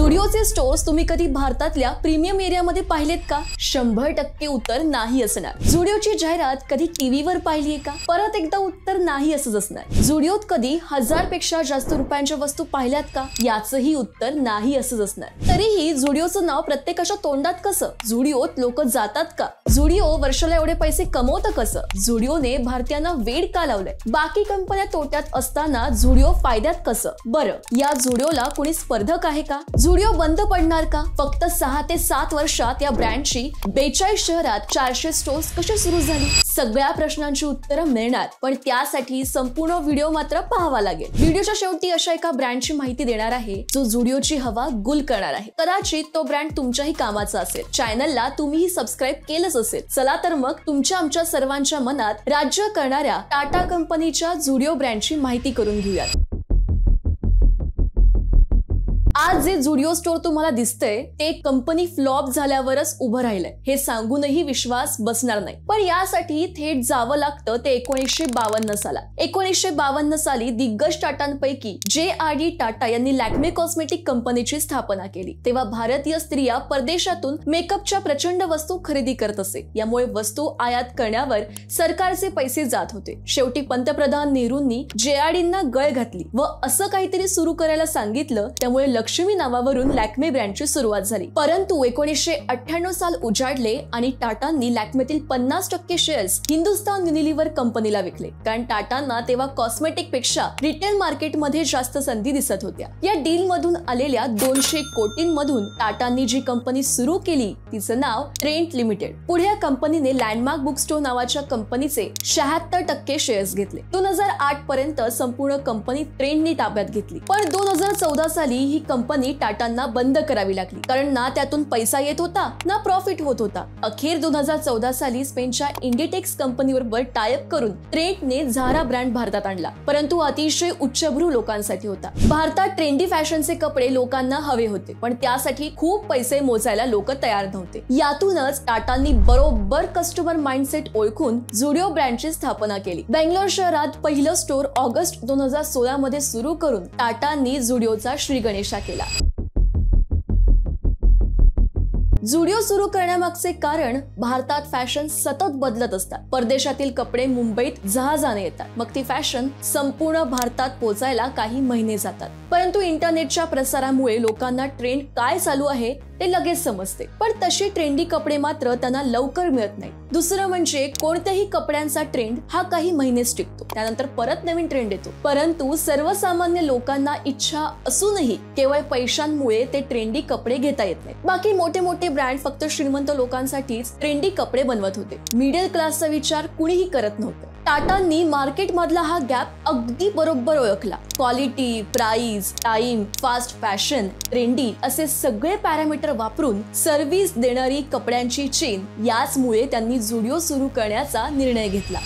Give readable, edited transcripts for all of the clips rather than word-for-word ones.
झुडिओचे stores तुम्ही कधी भारतातल्या प्रीमियम एरियामध्ये पाहिलेत का? 100% उत्तर नाही असणार. झुडिओची जाहिरात कधी टीव्हीवर पाहिलीये का? परत एकदा उत्तर नाही असंच असणार. झुडिओत कधी 1000 पेक्षा जास्त रुपयांच्या वस्तू पाहिल्यात का? याचंही उत्तर नाही असंच असणार. तरीही झुडिओचं नाव प्रत्येकाच्या तोंडात कसं? झुडिओत लोक जातात का? झुडिओ वर्षाला एवढे पैसे कमवतं कसं? झुडिओने भारतीयांना वेड का लावलंय? बाकी कंपन्या तोट्यात असताना झुडिओ फायद्यात कसं? बरं, या झुडिओला कोणी स्पर्धक आहे का? झुडिओ बंद पडणार का? फक्त 6 ते 7 वर्षात या ब्रँडची 42 शहरात 400 स्टोर्स कशी सुरू झाली? सगळ्या प्रश्नांची उत्तरं मिळणार, पण त्यासाठी संपूर्ण व्हिडिओ मात्र पाहावा लागेल. व्हिडिओच्या शेवटी अशा एका ब्रँडची माहिती देणार आहे जो झुडिओची हवा गुल करणार आहे. कदाचित तो ब्रँड तुमच्याही कामाचा असेल. चॅनलला तुम्हीही सबस्क्राईब केलंच असेल. चला तर मग तुमच्या आमच्या सर्वांच्या मनात राज्य करणाऱ्या टाटा कंपनीच्या झुडिओ ब्रँडची माहिती करून घेऊयात. आज जे झुडिओ स्टोर तुम्हाला दिसतंय ते कंपनी फ्लॉप झाल्यावरच उभं राहिलंय हे सांगूनही विश्वास बसणार नाही. पण यासाठी थेट जावं लागतं ते 1952 साला. 1952 साली दिग्गज टाटांपैकी जे.आर.डी. टाटा यांनी लॅक्मे कॉस्मेटिक कंपनीची स्थापना केली. तेव्हा भारतीय स्त्रिया परदेशातून मेकअपच्या प्रचंड वस्तू खरेदी करत असे. यामुळे वस्तू आयात करण्यावर सरकारचे पैसे जात होते. शेवटी पंतप्रधान नेहरूंनी जे.आर.डी.ना गळ घातली व असं काहीतरी सुरू करायला सांगितलं. त्यामुळे लक्ष्मी नावावरून लॅक्मे ब्रँडची सुरुवात झाली. परंतु 1998 साल उजाडले आणि टाटांनी लॅक्मेतील 50% शेअर्स हिंदुस्तान युनिलिव्हर कंपनीला विकले. कारण टाटांना तेव्हा कॉस्मेटिक पेक्षा रिटेल मार्केटमध्ये जास्त संधी दिसत होत्या. या डील मधून आलेल्या 200 कोटींमधून टाटांनी जी कंपनी सुरू केली तिचं नाव ट्रेंट लिमिटेड. पुढे या कंपनीने लँडमार्क बुक स्टोर नावाच्या कंपनीचे 76% शेअर्स घेतले. 2008 पर्यंत संपूर्ण कंपनी ट्रेंटनी ताब्यात घेतली. पण 2014 साली ही कंपनी टाटांना बंद करावी लागली. कारण ना त्यातून पैसा येत होता ना प्रॉफिट होत होता. अखेर 2014 साली स्पेनच्या इंडिटेक्स कंपनीबरोबर टायअप करून ट्रेंटने झारा ब्रँड भारतात आणला. परंतु अतिशय उच्चभ्रू लोकांसाठी होता. भारतात ट्रेंडी फॅशनचे कपडे लोकांना हवे होते, पण त्यासाठी खूप पैसे मोजायला लोक तयार नव्हते. यातूनच टाटांनी बरोबर कस्टमर माइंडसेट ओळखून झुडिओ ब्रँडची स्थापना केली. बेंगलोर शहरात पहिलं स्टोर ऑगस्ट 2016 मध्ये सुरू करून टाटांनी झुडिओचा श्री गणेशा केला. झुडिओ सुरू करण्यामागचे कारण भारतात फॅशन सतत बदलत असतात. परदेशातील कपडे मुंबईत जहाजाने येतात. मग ती फॅशन संपूर्ण भारतात पोहोचायला काही महिने जातात. परंतु इंटरनेटच्या प्रसारामुळे लोकांना ट्रेंड काय चालू आहे ते लगेच समजते. पण तशी ट्रेंडी कपडे मात्र त्यांना लवकर मिळत नाही. दुसरं म्हणजे कोणत्याही कपड्यांचा ट्रेंड हा काही महिनेच टिकतो, त्यानंतर परत नवीन ट्रेंड येतो. परंतु सर्वसामान्य लोकांना इच्छा असूनही केवळ पैशांमुळे ते ट्रेंडी कपडे घेता येत नाहीत. बाकी मोठे मोठे ब्रँड फक्त श्रीमंत लोकांसाठीच ट्रेंडी कपडे बनवत होते. मिडल क्लासचा विचार कुणीही करत नव्हतं. टाटांनी मार्केट मधला हा गॅप अगदी बरोबर ओळखला. Quality, price, time, fast fashion, trendy असे सगळे पॅरामीटर वापरून सर्व्हिस देणारी कपड्यांची चेन, याचमुळे त्यांनी झुडिओ सुरू करण्याचा निर्णय घेतला.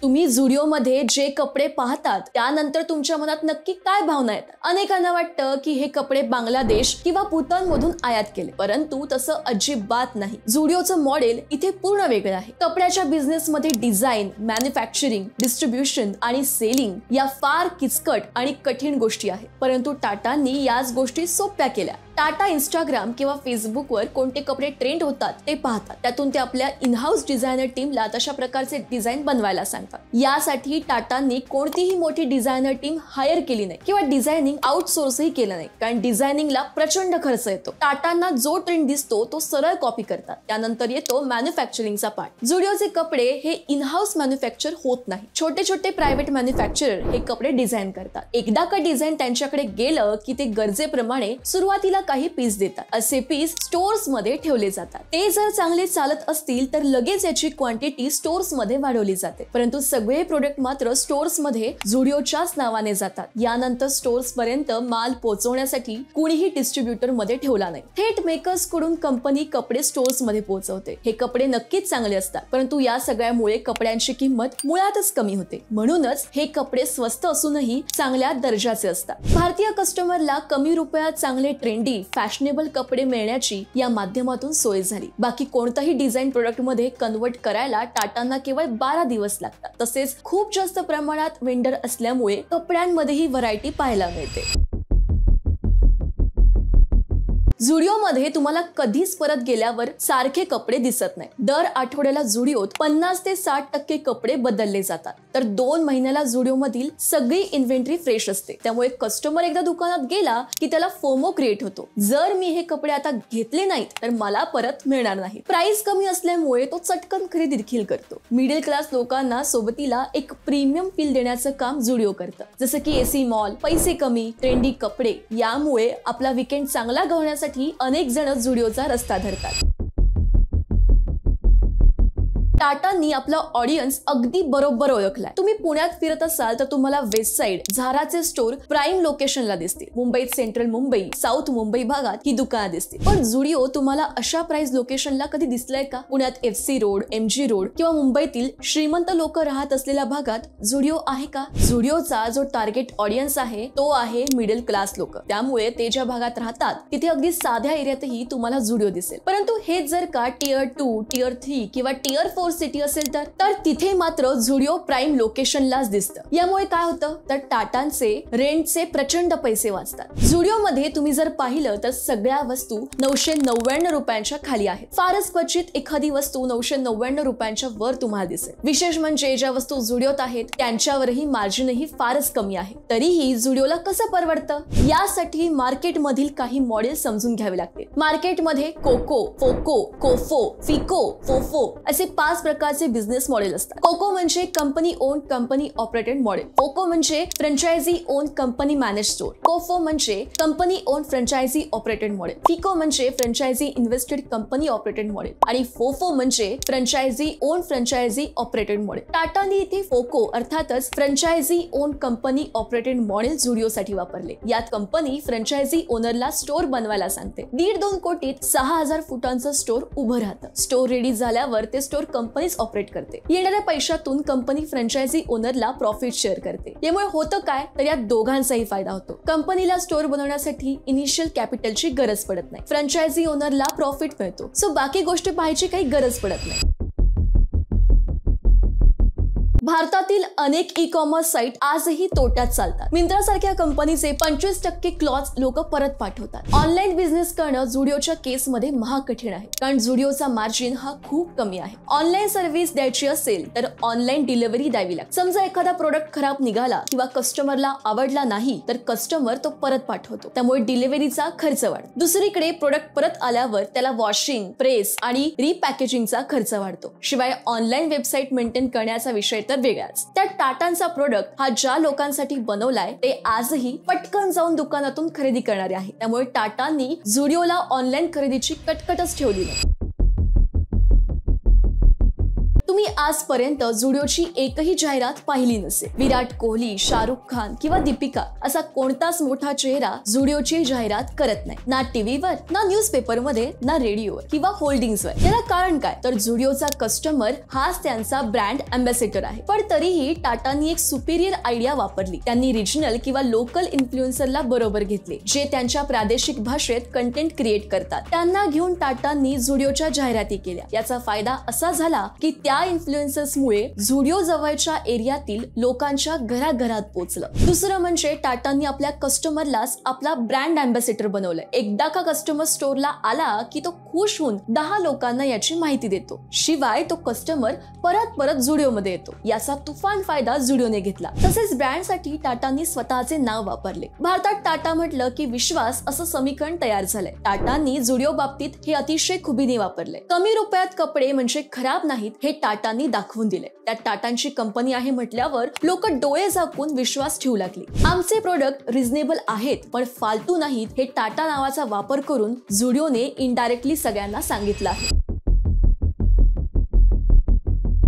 तुम्ही झुडिओ मध्ये जे कपडे पाहतात त्यानंतर तुमच्या मनात नक्की काय भावना येतात? अनेकांना वाटतं की हे कपडे बांगलादेश किंवा भूतानमधून आयात केले, परंतु तसं अजिबात नाही. झुडिओचं मॉडेल इथे पूर्ण वेगळं आहे. कपड्याच्या बिझनेस मध्ये डिझाईन, मॅन्युफॅक्चरिंग, डिस्ट्रीब्युशन आणि सेलिंग या फार किचकट आणि कठीण गोष्टी आहेत. परंतु टाटांनी याच गोष्टी सोप्या केल्या. टाटा इंस्टाग्राम किंवा फेसबुकवर कोणते कपडे ट्रेंड होतात ते पाहतात. त्यातून ते आपल्या इनहाऊस डिझायनर टीमला तशा प्रकारचे डिझाईन बनवायला सांगतात. यासाठी टाटांनी कोणतीही मोठी डिझायनर टीम हायर केली नाही किंवा डिझायनिंग आउटसोर्सही केलं नाही. कारण डिझायनिंगला प्रचंड खर्च येतो. टाटांना जो ट्रेंड दिसतो तो सरळ कॉपी करतात. त्यानंतर येतो मॅन्युफॅक्चरिंगचा पार्ट. झुडिओचे कपडे हे इनहाऊस मॅन्युफॅक्चर होत नाही. छोटे छोटे प्रायव्हेट मॅन्युफॅक्चरर हे कपडे डिझाईन करतात. एकदा का डिझाईन त्यांच्याकडे गेलं की ते गरजेप्रमाणे सुरुवातीला काही पीस देतात. असे पीस स्टोर्स मध्ये ठेवले जातात. ते जर चांगले चालत असतील तर लगेच याची क्वांटिटी स्टोर्स मध्ये वाढवली जाते. परंतु सगळे प्रोडक्ट मात्र स्टोर्स मध्ये झुडिओच्याच नावाने जातात. यानंतर स्टोर्स पर्यंत माल पोहोचवण्यासाठी कुणीही डिस्ट्रीब्युटर मध्ये ठेवला नाही. थेट मेकर्स कडून कंपनी कपडे स्टोर्स मध्ये पोहोचवते. हे कपडे नक्कीच चांगले असतात, परंतु या सगळ्यामुळे कपड्यांची किंमत मुळातच कमी होते. म्हणूनच हे कपडे स्वस्त असूनही चांगल्या दर्जाचे असतात. भारतीय कस्टमरला कमी रुपयात चांगले ट्रेंडी फॅशनेबल कपडे मिळण्याची या माध्यमातून सोय झाली. बाकी कोणताही डिझाईन प्रोडक्ट मध्ये कन्वर्ट करायला टाटांना केवळ 12 दिवस लागतात. तसेच खूप जास्त प्रमाणात वेंडर असल्यामुळे कपड्यांमध्येही व्हरायटी पाहायला मिळते. झुडिओ मध्ये तुम्हाला कधीच परत गेल्यावर सारखे कपडे दिसत नाही. दर आठवड्याला झुडिओत 50 ते 60% कपडे बदलले जातात. तर 2 महिन्याला झुडिओ मधील सगळी इन्व्हेंटरी फ्रेश असते. त्यामुळे कस्टमर एकदा दुकानात गेला की त्याला फोमो क्रिएट होतो. जर मी हे कपडे आता घेतले नाहीत तर मला परत मिळणार नाही. प्राइस कमी असल्यामुळे तो चटकन खरेदी देखील करतो. मिडल क्लास लोकांना सोबतीला एक प्रीमियम फील देण्याचं काम झुडिओ करतं. जसं की एसी मॉल, पैसे कमी, ट्रेंडी कपडे. यामुळे आपला वीकेंड चांगला घालवण्यासाठी अनेक जण झुडिओचा रस्ता धरतात. टाटांनी आपला ऑडियन्स अगदी बरोबर ओळखलाय. तुम्ही पुण्यात फिरत असाल तर तुम्हाला वेस्ट साइड झाराचे स्टोर प्राइम लोकेशनला दिसतील. मुंबईत सेंट्रल मुंबई, साऊथ मुंबई भागात ही दुकानं दिसतील. पण झुडिओ तुम्हाला अशा प्राइस लोकेशनला कधी दिसलंय का? पुण्यात FC रोड, MG रोड किंवा मुंबईतील श्रीमंत लोक राहत असलेल्या भागात झुडिओ आहे का? झुडिओचा जो टार्गेट ऑडियन्स आहे तो आहे मिडल क्लास लोक. त्यामुळे ते ज्या भागात राहतात तिथे अगदी साध्या एरियातही तुम्हाला झुडिओ दिसेल. परंतु हेच जर का Tier 2, Tier 3 किंवा Tier 4 सिटी असेल तर तिथे मात्र झुडिओ प्राइम लोकेशनलाच दिसतं. यामुळे काय होतं तर टाटांचे रेंटचे प्रचंड पैसे वाचतात. झुडिओ मध्ये तुम्ही जर पाहिलं तर सगळ्या वस्तू 999 रुपयांच्या खाली आहेत. फारच क्वचित एखादी वस्तू 999 रुपयांच्या वर तुम्हाला दिसेल. विशेष म्हणजे ज्या वस्तू झुडिओत आहेत त्यांच्यावरही मार्जिनही फारच कमी आहे. तरीही झुडिओला कसं परवडतं यासाठी मार्केट मधील काही मॉडेल समजून घ्यावे लागतील. मार्केटमध्ये कोको, फोको, कोफो, फिको, फोफो असे 5 प्रकारचे बिझनेस मॉडेल असतात. कोको म्हणजे company own company operated model. FOCO म्हणजे franchisee own company manage store. COFO म्हणजे company own franchisee operated model. FICO म्हणजे franchisee invested company operated model आणि फोफो म्हणजे franchisee own franchisee operated model. टाटाने इथे FOCO अर्थातच franchisee own company operated model झुडिओसाठी वापरले. यात कंपनी फ्रँचायझी ओनरला स्टोर बनवायला सांगते. 1.5-2 कोटीत 6000 फुटांचं स्टोर उभं राहतं. स्टोर रेडी झाल्यावर ते स्टोर कंपनीच ऑपरेट करते. येणाऱ्या पैशातून कंपनी फ्रँचायझी ओनरला प्रॉफिट शेअर करते. यामुळे होतं काय तर यात दोघांचाही फायदा होतो. कंपनीला स्टोर बनवण्यासाठी इनिशियल कॅपिटलची गरज पडत नाही. फ्रँचायझी ओनरला प्रॉफिट मिळतो. सो बाकी गोष्टी पाहायची काही गरज पडत नाही. भारतातील अनेक ई-कॉमर्स साइट आजही तोट्यात चालतात. मिंत्रा सारख्या कंपनीचे 25% क्लॉथ्स लोक परत पाठवतात. ऑनलाईन बिझनेस करणं झुडिओच्या केसमध्ये महाकठीण आहे, कारण झुडिओचा मार्जिन हा खूप कमी आहे. ऑनलाईन सर्व्हिस द्यायची असेल तर ऑनलाईन डिलिव्हरी द्यावी लागते. समजा एखादा प्रोडक्ट खराब निघाला किंवा कस्टमरला आवडला नाही तर कस्टमर तो परत पाठवतो. त्यामुळे डिलिव्हरीचा खर्च वाढतो. दुसरीकडे प्रोडक्ट परत आल्यावर त्याला वॉशिंग, प्रेस आणि रिपॅकेजिंगचा खर्च वाढतो. शिवाय ऑनलाईन वेबसाईट मेंटेन करण्याचा विषय तर वेगळाच. त्या टाटांचा प्रोडक्ट हा ज्या लोकांसाठी बनवलाय ते आजही पटकन जाऊन दुकानातून खरेदी करणारे आहे. त्यामुळे टाटांनी झुडिओला ऑनलाईन खरेदीची कटकटच ठेवली नाही. तुम्ही आजपर्यंत झुडिओची एकही जाहिरात पाहिली नसेल. विराट कोहली, शाहरुख खान किंवा दीपिका असा कोणताच मोठा चेहरा झुडिओची जाहिरात करत नाही. ना टीव्हीवर, ना न्यूजपेपर मध्ये, ना रेडिओवर किंवा होल्डिंग्सवर. याला कारण काय तर झुडिओचा कस्टमर हाच त्यांचा ब्रँड अँबॅसेडर आहे. पण तरीही टाटांनी एक सुपिरियर आयडिया वापरली. त्यांनी रिजनल किंवा लोकल इन्फ्लुएन्सरला बरोबर घेतले, जे त्यांच्या प्रादेशिक भाषेत कंटेंट क्रिएट करतात. त्यांना घेऊन टाटांनी झुडिओच्या जाहिराती केल्या. याचा फायदा असा झाला की त्या इन्फ्लुएन्सर्समुळे झुडिओ जवळच्या एरियातील लोकांच्या घराघरात पोहोचलं. दुसरं म्हणजे टाटांनी आपल्या कस्टमरलाच आपला ब्रँड अँबॅसेडर बनवलंय. एकदा का कस्टमर स्टोअरला आला की तो खुश होऊन 10 लोकांना याची माहिती देतो. शिवाय तो कस्टमर परत परत झुडिओमध्ये येतो. याचा तुफान फायदा झुडिओने घेतला. तसेच ब्रँडसाठी टाटांनी स्वतःचे नाव वापरले. भारतात टाटा म्हटलं की विश्वास असं समीकरण तयार झालंय. टाटांनी झुडिओ बाबतीत हे अतिशय खुबीने वापरले. कमी रुपयात कपडे म्हणजे खराब नाहीत हे टाटांनी दाखवून दिले. त्यात टाटांची कंपनी आहे म्हटल्यावर लोक डोळे झाकून विश्वास ठेवू लागले. आमचे प्रोडक्ट रिझनेबल आहेत पण फालतू नाहीत हे टाटा नावाचा वापर करून झुडिओने इनडायरेक्टली सगळ्यांना सांगितलं आहे.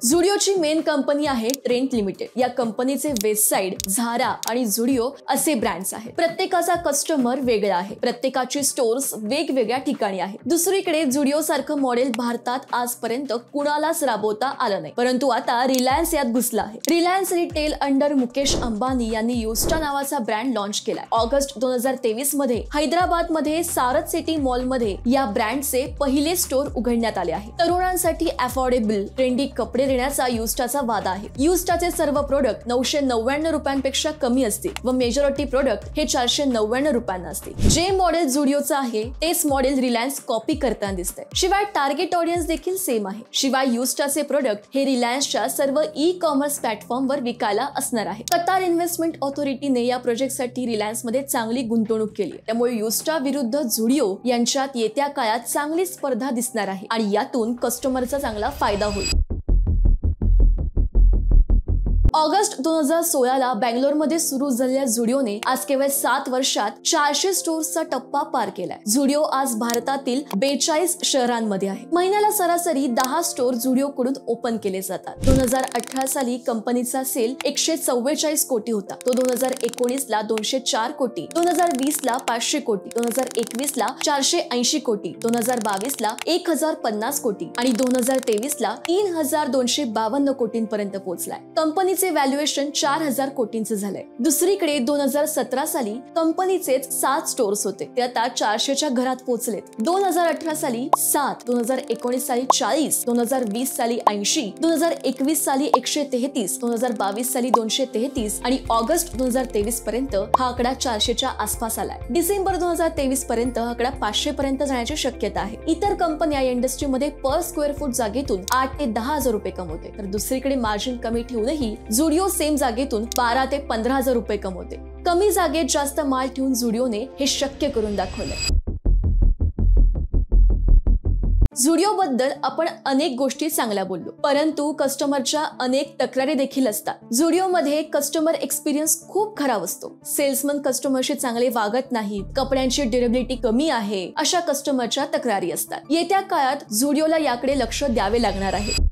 झुडिओची मेन कंपनी आहे ट्रेंट लिमिटेड. या कंपनीचे वेस्ट साइड, झारा आणि झुडिओ असे ब्रँड्स आहेत. प्रत्येकाचा कस्टमर वेगळा आहे. प्रत्येकाची स्टोर्स वेगवेगळ्या ठिकाणी आहेत. दुसरीकडे झुडिओ सारखं मॉडेल भारतात आजपर्यंत कुणालाच राबवता आलं नाही. परंतु आता रिलायन्स यात घुसला आहे. Reliance retail under Mukesh Ambani यांनी युस्टा नावाचा ब्रँड लॉन्च केलाय. ऑगस्ट 2023 मध्ये हैदराबाद मध्ये सारथ सिटी मॉल मध्ये या ब्रँडचे पहिले स्टोर उघडण्यात आले आहे. तरुणांसाठी अफोर्डेबल ट्रेंडी कपडे घेण्याचा युस्टाचा वादा आहे. युस्टाचे सर्व प्रोडक्ट 999 रुपयांपेक्षा कमी असतील व मेजॉरिटी प्रोडक्ट हे 499 रुपयांना असतील. जे मॉडेल झुडिओचं आहे तेच मॉडेल रिलायन्स कॉपी करताना दिसतंय. शिवाय टार्गेट ऑडियन्स देखील सेम आहे. शिवाय युस्टाचे प्रोडक्ट हे रिलायन्सच्या सर्व ई कॉमर्स प्लॅटफॉर्मवर विकायला असणार आहे. कतार इन्व्हेस्टमेंट ऑथॉरिटीने या प्रोजेक्टसाठी रिलायन्समध्ये चांगली गुंतवणूक केली. त्यामुळे युस्टा विरुद्ध झुडिओ यांच्यात येत्या काळात चांगली स्पर्धा दिसणार आहे आणि यातून कस्टमरचा चांगला फायदा होईल. ऑगस्ट 2016ला बेंगलोरमध्ये सुरू झालेल्या झुडिओने आज केवळ 7 वर्षात 400 स्टोर्सचा टप्पा पार केलाय. झुडिओ आज भारतातील 42 शहरांमध्ये आहे. महिन्याला सरासरी 10 स्टोर झुडिओकडून ओपन केले जातात. 2018 साली कंपनीचा सेल 144 कोटी होता. तो 2019ला 204 कोटी, 2020ला 500 कोटी, 2021ला 480 कोटी, 2022ला 1050 कोटी आणि 2023ला 3252 कोटींपर्यंत पोहोचलाय. कंपनीचे व्हॅल्युएशन 4000 कोटींचं झालंय. दुसरीकडे 2017 साली कंपनीचे 7 स्टोर्स होते, ते आता 400च्या घरात पोहोचलेत. 2018 साली 7, 2019 साली 40, 2020 साली 80, 2021 साली 133, 2022 साली 233 आणि ऑगस्ट 2023 पर्यंत हा आकडा 400च्या आसपास आलाय. डिसेंबर 2023 पर्यंत हा आकडा 500 पर्यंत जाण्याची शक्यता आहे. इतर कंपन्या या इंडस्ट्रीमध्ये पर स्क्वेअर फूट जागेतून 8 ते 10 हजार रुपये कमवते, तर दुसरीकडे मार्जिन कमी ठेवूनही झुडिओ सेम जागेतून 12 ते 15 हजार रुपये कमवते. कमी जागेत जास्त माल ठेवून झुडिओने हे शक्य करून दाखवलंय. झुडिओ बद्दल आपण अनेक गोष्टी चांगल्या बोललो, परंतु कस्टमरच्या अनेक तक्रारी देखील असतात. झुडिओ मध्ये कस्टमर एक्सपिरियन्स खूप खराब असतो. सेल्समन कस्टमरशी चांगले वागत नाहीत, कपड्यांची ड्युरेबिलिटी कमी आहे, अशा कस्टमरच्या तक्रारी असतात. येत्या काळात झुडिओला याकडे लक्ष द्यावे लागणार आहे.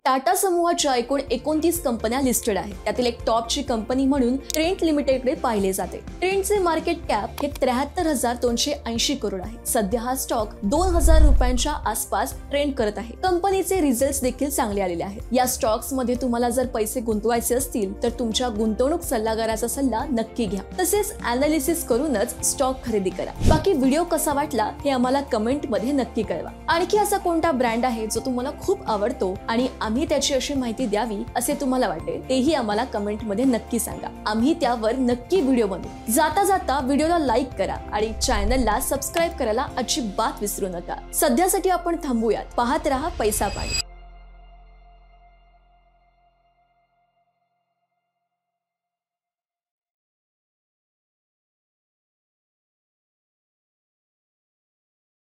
टाटा समूहाच्या एकूण 29 कंपन्या लिस्टेड आहेत. त्यातील एक टॉपची कंपनी म्हणून ट्रेंट लिमिटेडकडे पाहिले जाते. ट्रेंटचे मार्केट कॅप हे 73,280 करोड आहे. सध्या हा स्टॉक 2000 रुपयांच्या आसपास ट्रेंड करत आहे. कंपनीचे रिझल्ट्स देखील चांगले आलेले आहेत. या स्टॉक्स मध्ये तुम्हाला जर पैसे गुंतवायचे असतील तर तुमच्या गुंतवणूक सल्लागाराचा सल्ला नक्की घ्या. तसेच अनालिसिस करूनच स्टॉक खरेदी करा. बाकी व्हिडिओ कसा वाटला हे आम्हाला कमेंट मध्ये नक्की कळवा. आणखी असा कोणता ब्रँड आहे जो तुम्हाला खूप आवडतो आणि आम्ही त्याची अशी माहिती द्यावी असे तुम्हाला वाटेल तेही आम्हाला कमेंट मध्ये नक्की सांगा. आम्ही त्यावर नक्की व्हिडिओ बनवू. जाता जाता व्हिडिओला लाईक करा आणि चॅनलला सबस्क्राईब करायला अजिबात विसरू नका. सध्यासाठी आपण थांबूयात. पाहत रहा पैसा पाणी.